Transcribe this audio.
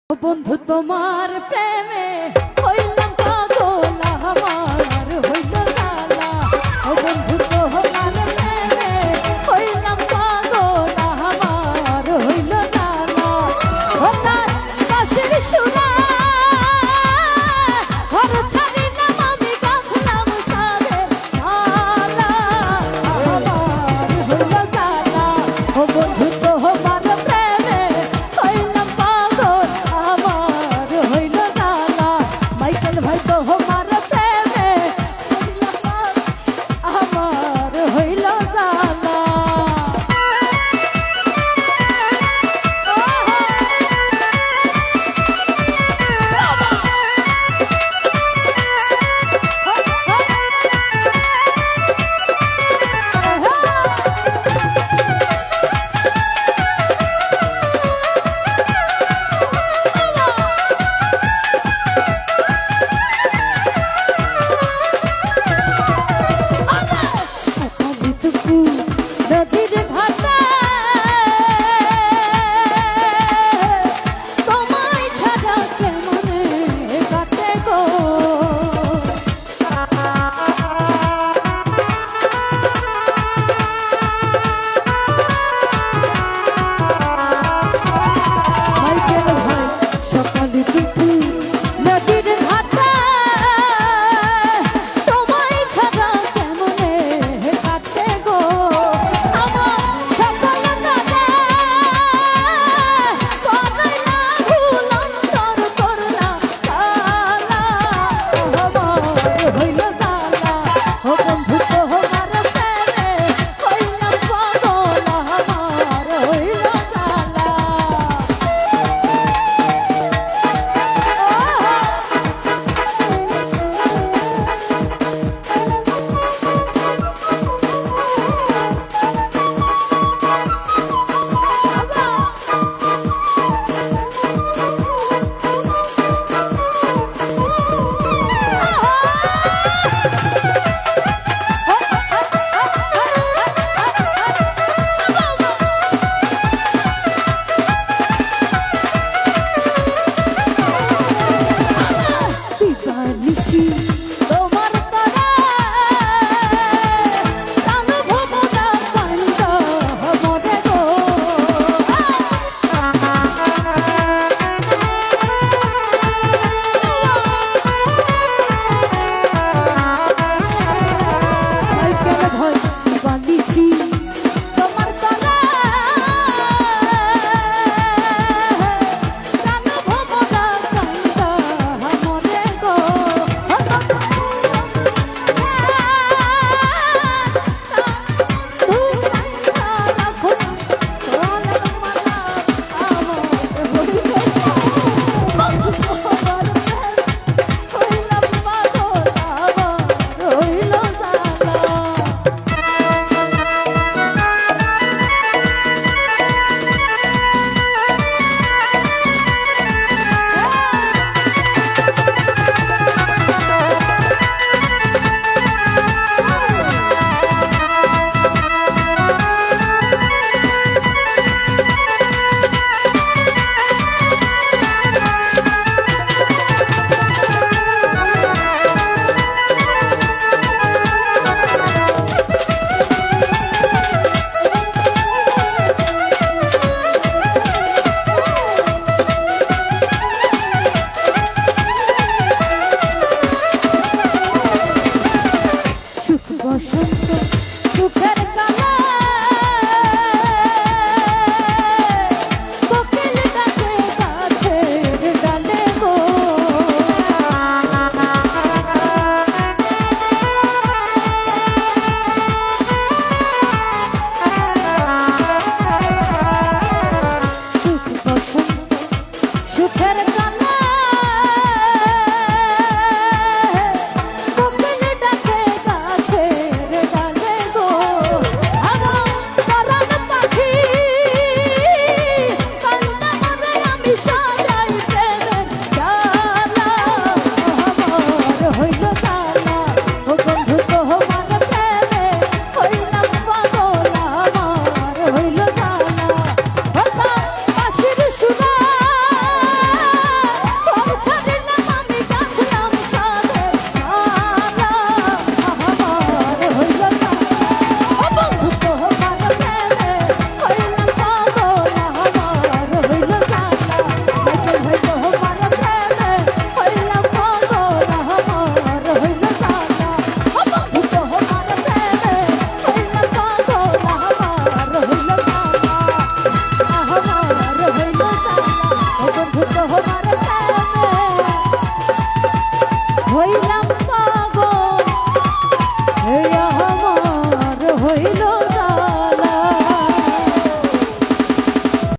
বন্ধু তোমার প্রেমে হইলাম পাগল আমার হইল লালা। ও বন্ধু তোমার প্রেমে হইলাম পাগল আমার হইল লালা। ও তার কাশের সুরা ঘর ছাড়িলাম আমি গাছলাম সারে লালা আমার হইল লালা। ও বন্ধু তোমার প্রেমে হইলাম পাগল আমার হইল লালা। মাইকেল ভাই তোমার প্রেমে হইলাম পাগল আমার হইল লালা। নদীর ঘাটে তোমায় ছাড়া কেমনে কাটে গো। মাইকেল ভাই সকালে দুপুর নদীর ঘাটে তোমায় ছাড়া কেমনে কাটে গো। আমার সকাল কাটে করাই না ভুল অন্তর করলা কালা আমার হইল কালা। ও বন্ধু তোমার প্রেমে হইলাম পাগল আমার হইল কালা। দিবানিশি তোমার তরে প্রাণ ভবনা কান্দ মরে গো। মাইকেল ভাই দিবানিশি তোমার তরে প্রাণ ভবনা কান্দ মরে গো। সুখ বসন্ত সুখের কালে কোকিল ডাকে গাছের ডালে গো। সুখ বসন্ত সুখের কালে